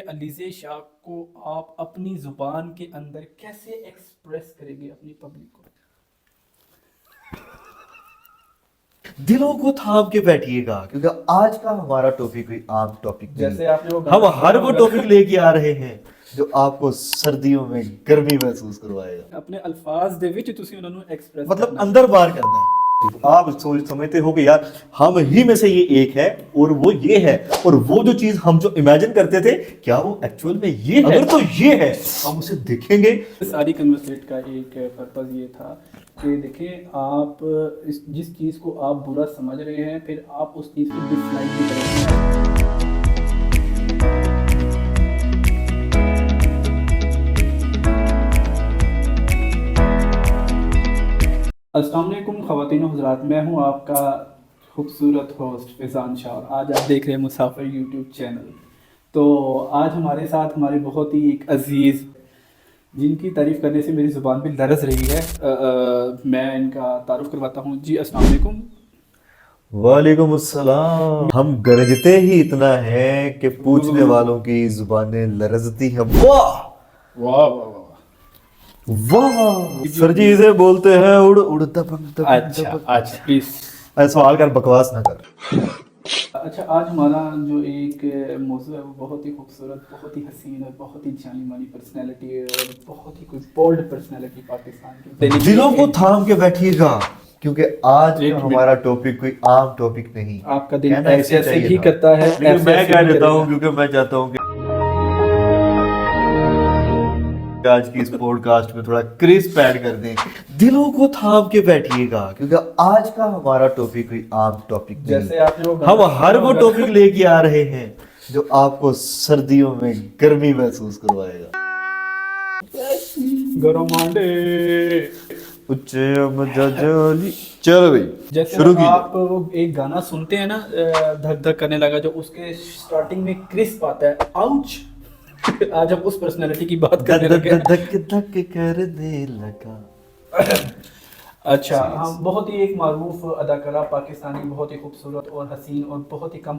علیزے شاہ کو آپ اپنی زبان کے اندر کیسے ایکسپریس کریں گے اپنی پبلک کو؟ دلوں کو تھام کے بیٹھیے گا کیونکہ آج کا ہمارا ٹاپک کوئی عام ٹاپک جیسے نہیں، آپ نے وہ ہم ہر وہ ٹاپک لے کے آ رہے ہیں جو آپ کو سردیوں میں گرمی محسوس کروائے گا، اپنے الفاظ دے وچ تسی انہاں نوں ایکسپریس مطلب اندر بار کرنا ہے۔ آپ سمجھتے ہو کہ یار ہم ہی میں سے یہ ایک ہے اور وہ یہ ہے، اور وہ جو چیز ہم جو امیجن کرتے تھے کیا وہ ایکچوئل میں یہ ہے؟ اگر تو یہ ہے ہم اسے دیکھیں گے۔ ساری کنورسیٹ کا ایک پرپز یہ تھا کہ دیکھیں آپ جس چیز کو آپ برا سمجھ رہے ہیں پھر آپ اس چیز کی ڈس لائک بھی کریں گے۔ السلام علیکم خواتین و حضرات، میں ہوں آپ کا خوبصورت ہوسٹ فیضان شاہ اور آج آپ دیکھ رہے ہیں مسافر یوٹیوب چینل۔ تو آج ہمارے ساتھ ہمارے بہت ہی ایک عزیز جن کی تعریف کرنے سے میری زبان بھی لرز رہی ہے، میں ان کا تعارف کرواتا ہوں۔ جی السلام علیکم۔ وعلیکم السلام۔ ہم گرجتے ہی اتنا ہے کہ پوچھنے والوں کی زبانیں لرزتی ہیں۔ واہ واہ واہ واہ، واہ سر جی اسے بولتے ہیں اڑ اڑتا پنکھتا۔ اچھا اچھا پلیز۔ سوال کر، بکواس نہ کر۔ اچھا، آج ہمارا جو ایک موضوع ہے وہ بہت ہی خوبصورت، بہت ہی حسین اور بہت ہی جانی مانی پرسنالٹی ہے اور بہت ہی کوئی بولڈ پرسنالٹی پاکستان کی۔ دلوں کو تھام کے بیٹھیے گا کیونکہ آج کا ہمارا ٹاپک کوئی عام ٹاپک نہیں۔ آپ کا دل ایسے ایسے ہی کرتا ہے، میں کہہ دیتا ہوں کیونکہ میں چاہتا ہوں کہ آج کی اس پوڈ کاسٹ میں تھوڑا کرسپ ایڈ کر دیں۔ دلوں کو تھام کے بیٹھیے گا کیونکہ آج کا ہمارا ٹاپک کوئی عام ٹاپک جیسے آپ نے نہیں، ہم ہر وہ ٹاپک لے کے آ رہے ہیں جو آپ کو سردیوں میں گرمی محسوس کروائے گا۔ گرمانڈے چلو بھائی جیسے شروع کیجیے۔ آپ ایک گانا سنتے ہیں نا، دھک دھک کرنے لگا، جو اس کے سٹارٹنگ میں کرسپ آتا ہے، آؤچ۔ آج ہم اس پرسنالٹی کی بات کرنے لگے۔ دھک دھک کر دے لگا۔ اچھا، ہم بہت ہی ایک معروف اداکارہ پاکستانی، بہت ہی خوبصورت اور حسین اور بہت ہی کم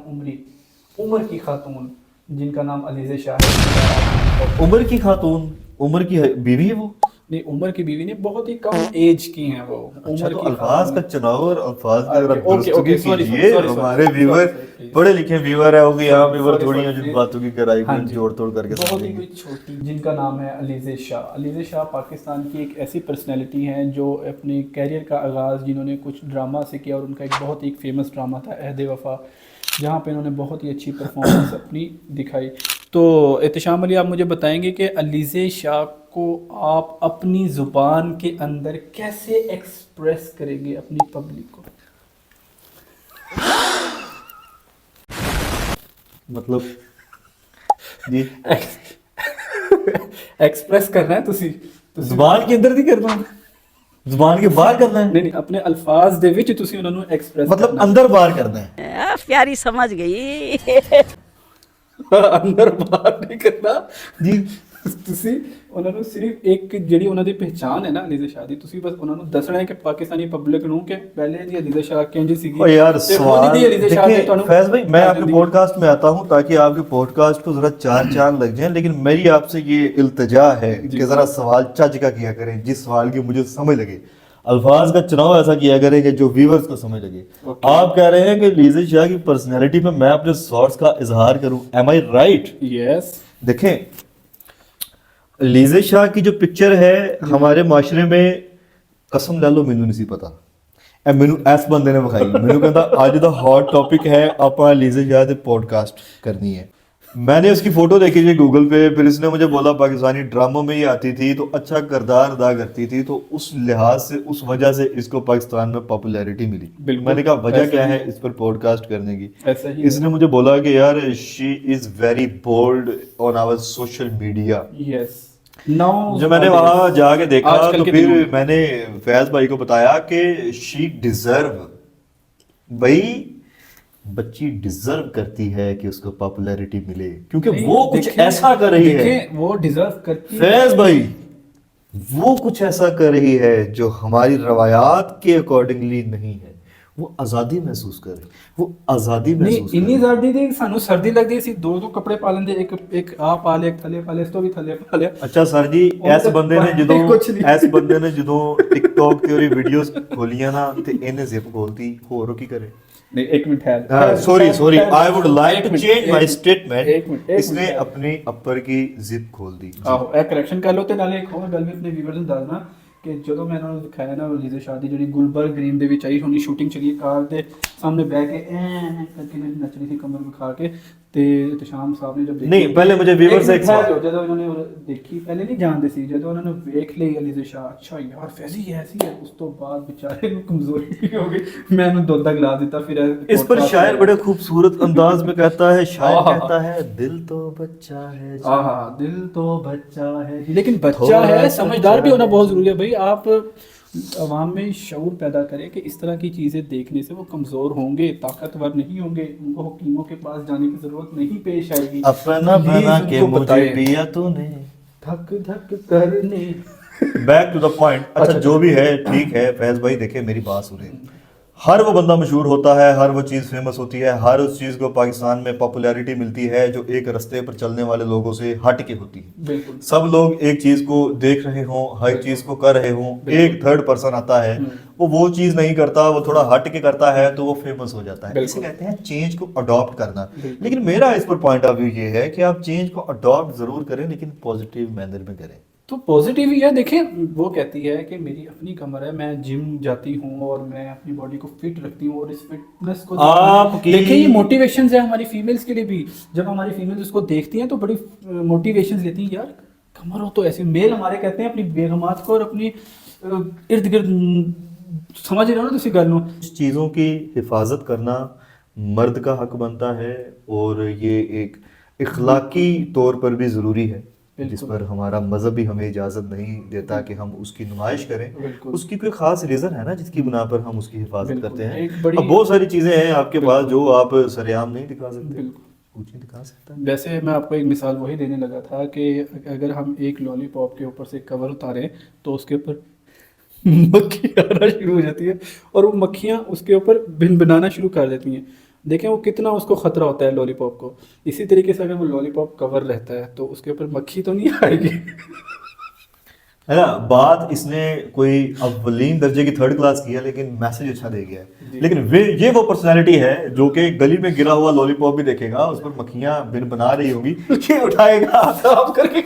عمر کی خاتون جن کا نام علیزے شاہ ہے۔ عمر کی خاتون، عمر کی بیوی ہے وہ؟ نہیں، عمر کی بیوی نہیں، بہت ہی کم ایج کی ہیں وہ۔ اچھا تو الفاظ کا چناؤ اور الفاظ کی ذرا درستگی کیجیے۔ ہمارے ویور پڑھے لکھے ویور ہے، ہوگی یہاں ویور تھوڑی ہیں جن باتوں کی کرائی کو جوڑ توڑ کر کے بہت ہی کوئی چھوٹی، جن کا نام ہے علیزے شاہ۔ علیزے شاہ پاکستان کی ایک ایسی پرسنالٹی ہیں جو اپنے کیریئر کا آغاز جنہوں نے کچھ ڈرامہ سے کیا، اور ان کا ایک بہت ہی فیمس ڈرامہ تھا عہد وفا، جہاں پہ انہوں نے بہت ہی اچھی پرفارمنس اپنی دکھائی۔ تو احتشام علی، آپ مجھے بتائیں گے کہ علیزے شاہ کو آپ اپنی زبان کے اندر کیسے ایکسپریس کریں گے اپنی پبلک کو؟ مطلب جی ایکسپریس کرنا ہے تسی زبان کے اندر نہیں کرنا، زبان کے باہر کرنا ہے؟ نہیں، اپنے الفاظ دے وچ تسی انہاں نوں ایکسپریس مطلب اندر باہر کرنا ہے۔ پیاری سمجھ گئی۔ اندر باہر نہیں کرنا جی تسی انہاں نوں صرف ایک جڑی انہاں دی پہچان ہے نا علیزے شاہ دی، تسی بس انہاں نوں دسنا ہے کہ پاکستانی پبلک نوں کہ پہلے دی علیزے شاہ کینجی سیگی۔ او یار سوال دیکھیں فیض بھائی، میں آپ کے پوڈ کاسٹ میں آتا ہوں تاکہ آپ کے پوڈ کاسٹ کو ذرا چار چاند لگ جائیں، لیکن میری آپ سے یہ التجا ہے کہ ذرا سوال چج کا کیا کریں، جس سوال کی مجھے سمجھ لگے، الفاظ کا چناؤ ایسا کیا کریں کہ جو ویورز کو سمجھ لگے۔ آپ کہہ رہے ہیں کہ علیزے شاہ کی پرسنالٹی پہ میں اپنے تھاٹس کا اظہار کروں، ایم آئی رائٹ؟ یس۔ دیکھیں علیزے شاہ کی جو پکچر ہے ہمارے معاشرے میں، قسم لے لو مینوں نہیں سی پتا، اے مینوں اس بندے نے بخائی، مینوں کہندا اج دا ہاٹ ٹاپک ہے اپا علیزے شاہ دے پوڈ کاسٹ کرنی ہے۔ میں نے اس کی فوٹو دیکھی تھی گوگل پہ، پھر اس نے مجھے بولا پاکستانی ڈراموں میں ہی آتی تھی تو اچھا کردار ادا کرتی تھی، تو اس لحاظ سے اس وجہ سے اس کو پاکستان میں پاپولیرٹی ملی۔ میں نے کہا وجہ کیا ہے اس پر پوڈ کاسٹ کرنے کی؟ اس نے مجھے بولا کہ یار she is very bold on our social media. Yes. جو میں نے وہاں جا کے دیکھا تو پھر میں نے فیض بھائی کو بتایا کہ شی ڈیزرو، بھائی بچی ڈیزرو کرتی ہے کہ اس کو پاپولیرٹی ملے، کیونکہ وہ کچھ ایسا کر رہی ہے، وہ ڈیزرو کرتی ہے فیض بھائی وہ کچھ ایسا کر رہی ہے جو ہماری روایات کے اکارڈنگلی نہیں ہے، وہ آزادی محسوس کریں, وہ آزادی نہیں محسوس ਇੰਨੀ کریں. ਆਜ਼ਾਦੀ ਦੀ ਸਾਨੂੰ ਸਰਦੀ ਲੱਗਦੀ ਅਸੀਂ ਦੋ ਕੱਪੜੇ ਪਾ ਲੈਂਦੇ, ਇੱਕ ਆ ਪਾ ਲਿਆ, ਇੱਕ ਥੱਲੇ ਪਾ ਲਿਆ, ਇਸ ਤੋਂ ਵੀ ਥੱਲੇ ਪਾ ਲਿਆ. ਅੱਛਾ ਸਰ ਜੀ, ਇਸ ਬੰਦੇ ਨੇ ਜਦੋਂ ਟਿਕਟੌਕ ਤੇ ਉਹਦੀ ਵੀਡੀਓਜ਼ ਖੋਲੀਆਂ ਨਾ ਤੇ ਇਹਨੇ ਜ਼ਿਪ ਖੋਲਤੀ, ਹੋਰ ਉਹ ਕੀ ਕਰੇ. نہیں ایک منٹ ٹھہر. Sorry I would like to change my ایک اسٹیٹمنٹ. منٹ. اس نے اپنی اپر کی زپ کھول دی. ਆਹੋ ਇਹ ਕਰੈਕਸ਼ਨ ਕਰ ਲਓ. ਤੇ ਨਾਲੇ ਇੱਕ ਹੋਰ ਗੱਲ ਵੀ ਆਪਣੇ ਵੀਵਰਸ ਨੂੰ ਦੱਸਣਾ ਕਿ ਜਦੋਂ ਮੈਂ ਇਹਨਾਂ ਨੂੰ ਦਿਖਾਇਆ ਨਾ ਅਲੀਜ਼ਾ ਸ਼ਾਹ ਦੀ ਜਿਹੜੀ ਗੁਲਬਰਗ ਗ੍ਰੀਨ ਦੇ ਵਿੱਚ ਆਈ ਹੋਣੀ ਸ਼ੂਟਿੰਗ ਚਲੀ ਕਾਰ ਦੇ ਸਾਹਮਣੇ ਬਹਿ ਕੇ ਐ ਕਰਕੇ ਨੱਚ ਰਹੀ ਸੀ ਕਮਰ ਵਿਖਾ ਕੇ, ਤੇ ਇਤਸ਼ਾਮ ਸਾਹਿਬ ਨੇ ਜਦ ਨਹੀਂ ਪਹਿਲੇ ਮੁਝੇ ਵੀਵਰ سے ਜਦੋਂ ਇਹਨਾਂ ਨੇ ਦੇਖੀ, ਪਹਿਲੇ ਨਹੀਂ ਜਾਣਦੇ ਸੀ, ਜਦੋਂ ਉਹਨਾਂ ਨੇ ਵੇਖ ਲਈ ਅਲੀਜ਼ਾ ਸ਼ਾਹ, ਅੱਛਾ ਯਾਰ ਫੈਜ਼ੀ ਐਸੀ ਹੈ, ਉਸ ਤੋਂ ਬਾਅਦ بیچارے ਨੂੰ کمزوری ہو گئی. میں انہوں دودھ کا گلاس دیتا. پھر اس پر شاعر بڑے خوبصورت انداز میں کہتا ہے, شاعر کہتا ہے دل تو بچہ ہے, دل تو بچہ ہے, لیکن بچہ ہے سمجھدار بھی ہونا بہت ضروری ہے بھائی. آپ عوام میں شعور پیدا کریں کہ اس طرح کی چیزیں دیکھنے سے وہ کمزور ہوں گے, طاقتور نہیں ہوں گے, ان کو حکیموں کے پاس جانے کی ضرورت نہیں پیش آئے گی. اپنا بنا کے مجھے پیا تو نے دھک دھک کرنے. Back to the point. اچھا جو بھی ہے ٹھیک ہے فیض بھائی, دیکھیں میری بات سنیں. ہر وہ بندہ مشہور ہوتا ہے, ہر وہ چیز فیمس ہوتی ہے, ہر اس چیز کو پاکستان میں پاپولیرٹی ملتی ہے جو ایک رستے پر چلنے والے لوگوں سے ہٹ کے ہوتی ہے. بالکل سب لوگ ایک چیز کو دیکھ رہے ہوں, ہر چیز کو کر رہے ہوں, ایک تھرڈ پرسن آتا ہے وہ چیز نہیں کرتا, وہ تھوڑا ہٹ کے کرتا ہے تو وہ فیمس ہو جاتا ہے. اسے کہتے ہیں چینج کو اڈاپٹ کرنا. لیکن میرا اس پر پوائنٹ آف ویو یہ ہے کہ آپ چینج کو اڈاپٹ ضرور کریں لیکن پازیٹیو مینر میں کریں. تو پازیٹیو ہی ہے. دیکھیں وہ کہتی ہے کہ میری اپنی کمر ہے, میں جم جاتی ہوں اور میں اپنی باڈی کو فٹ رکھتی ہوں, اور اس فٹنس کو دیکھیں یہ موٹیویشنز ہیں ہماری فیمیلز کے لیے بھی. جب ہماری فیمیلز اس کو دیکھتی ہیں تو بڑی موٹیویشنز لیتی ہیں, یار کمر ہو تو ایسے. میل ہمارے کہتے ہیں اپنی بیگمات کو اور اپنی ارد گرد سمجھ رہے ہو نا کسی گل نو. چیزوں کی حفاظت کرنا مرد کا حق بنتا ہے, اور یہ ایک اخلاقی طور پر بھی ضروری ہے جس پر ہمارا مذہب بھی ہمیں اجازت نہیں دیتا کہ ہم اس کی نمائش کریں. اس کی کوئی خاص ریزن ہے نا جس کی بنا پر ہم اس کی حفاظت کرتے ہیں. اب بہت ساری چیزیں ہیں آپ کے پاس جو آپ سریعام نہیں دکھا سکتے. دکھا سکتا ہے. ویسے میں آپ کو ایک مثال وہی دینے لگا تھا کہ اگر ہم ایک لالی پاپ کے اوپر سے کور اتاریں تو اس کے اوپر مکھی آنا شروع ہو جاتی ہے, اور وہ مکھیاں اس کے اوپر بن بنانا شروع کر دیتی ہیں. دیکھیں وہ کتنا اس کو خطرہ ہوتا ہے لالی پاپ کو. اسی طریقے سے اگر وہ لالی پاپ کور رہتا ہے تو اس کے اوپر مکھی تو نہیں آئے گی. ہے نا بات, اس نے کوئی اولین درجے کی تھرڈ کلاس کی ہے لیکن میسج اچھا دے گیا ہے. لیکن یہ وہ پرسنالٹی ہے جو کہ گلی میں گرا ہوا لالی پاپ بھی دیکھے گا, اس پر مکھیاں بن بنا رہی ہوگی, یہ اٹھائے گا صاف کر کے.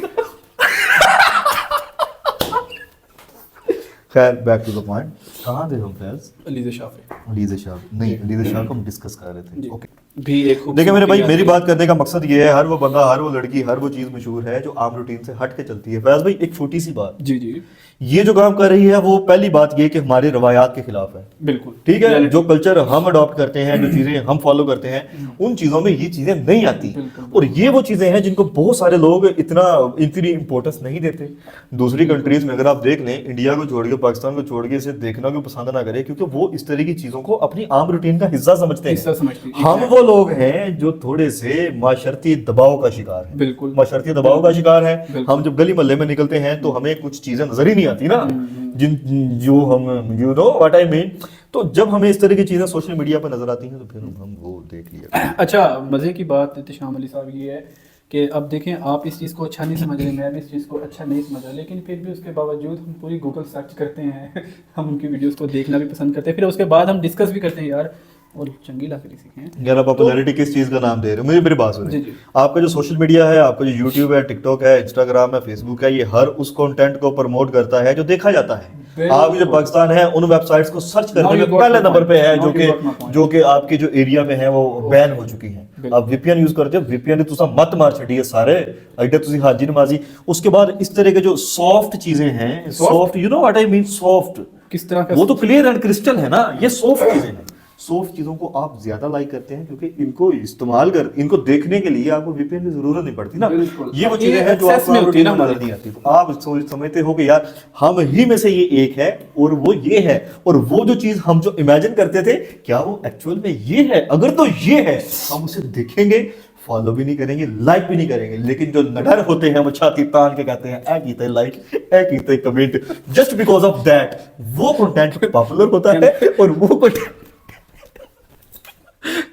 خیر بیک ٹو دا پوائنٹ, کہاں تھے ہم فیض؟ علیزہ شاہ پہ. علیزہ شاہ نہیں, علیزہ شاہ کو ہم ڈسکس کر رہے تھے. اوکے بھی ایک دیکھیں میرے بھائی, میری بات کرنے کا مقصد یہ ہے ہر وہ بندہ, ہر وہ لڑکی, ہر وہ چیز مشہور ہے جو عام روٹین سے ہٹ کے چلتی ہے. فیض بھائی ایک چھوٹی سی بات, جی جی یہ جو کام کر رہی ہے وہ پہلی بات یہ کہ ہمارے روایات کے خلاف ہے. بالکل ٹھیک ہے, جو کلچر ہم اڈاپٹ کرتے ہیں, جو چیزیں ہم فالو کرتے ہیں, ان چیزوں میں یہ چیزیں نہیں آتی. اور یہ وہ چیزیں ہیں جن کو بہت سارے لوگ اتنی امپورٹنس نہیں دیتے. دوسری کنٹریز میں اگر آپ دیکھ لیں, انڈیا کو چھوڑ کے, پاکستان کو چھوڑ کے اسے دیکھنا کو پسند نہ کرے کیونکہ وہ اس طرح کی چیزوں کو اپنی عام روٹین کا حصہ سمجھتے ہیں. ہم وہ لوگ ہیں جو تھوڑے سے معاشرتی دباؤ کا شکار ہیں. بالکل معاشرتی دباؤ کا شکار ہیں. ہم جب گلی محلے میں نکلتے ہیں تو ہمیں کچھ چیزیں نظر ہی نہیں آتی نا, جو ہم یو نو واٹ آئی مین. تو جب ہمیں اس طرح کی چیزیں سوشل میڈیا پر نظر آتی ہیں تو پھر ہم وہ دیکھ لیا. اچھا مزے کی بات احتشام علی صاحب یہ ہے کہ اب دیکھیں آپ اس چیز کو اچھا نہیں سمجھ رہے, میں بھی اس چیز کو اچھا نہیں سمجھ رہا, لیکن پھر بھی اس کے باوجود ہم پوری گوگل سرچ کرتے ہیں, ہم ان کی ویڈیوز کو دیکھنا بھی پسند کرتے ہیں, پھر اس کے بعد ہم ڈسکس بھی کرتے ہیں یار اور چنگی لگ رہی سیکھیں. یار آپ پاپولیرٹی کس چیز کا نام دے رہے ہو, میری بات سنیں. آپ کا جو سوشل میڈیا ہے, آپ کا جو یوٹیوب ہے, ٹک ٹاک ہے, انسٹاگرام ہے, فیس بک ہے, یہ ہر اس کانٹینٹ کو پروموٹ کرتا ہے جو دیکھا جاتا ہے. آپ جو پاکستان ہے ان ویب سائٹس کو سرچ کرنے میں پہلے نمبر پہ ہے جو کہ آپ کے جو ایریا میں ہیں وہ بین ہو چکی ہیں. آپ وی پی این یوز کرتے ہو, وی پی این تو مت مار چڑی ہے سارے ایڈے تسی حاجی نمازی. اس کے بعد اس طرح کے جو سافٹ چیزیں ہیں, soft you know what I mean, soft کس طرح کا, وہ تو کلیئر اینڈ کرسٹل ہے نا, یہ سافٹ چیزیں ہیں. سافٹ چیزوں کو آپ زیادہ لائک کرتے ہیں کیونکہ ان کو استعمال ان کو دیکھنے کے لیے آپ کو وی پی این کی ضرورت نہیں پڑتی نا. یہ وہ چیزیں ہیں جو آپ کو روٹین میں نظر نہیں آتی. تو آپ سمجھتے ہو کہ یار ہم ہی میں سے یہ ایک ہے اور وہ یہ ہے, اور وہ جو چیز ہم جو امیجن کرتے تھے کیا وہ ایکچوئل میں یہ ہے؟ اگر تو یہ ہے ہم اسے دیکھیں گے, فالو بھی نہیں کریں گے, لائک بھی نہیں کریں گے. لیکن جو نڈر ہوتے ہیں وہ چھاتی تان کے کہتے ہیں اے کیتے لائک, اے کیتے comment, just because of that وہ کنٹینٹ پاپولر ہوتا ہے اور وہ content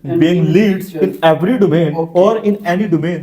and being being leads teacher। in every domain Okay। or in any domain,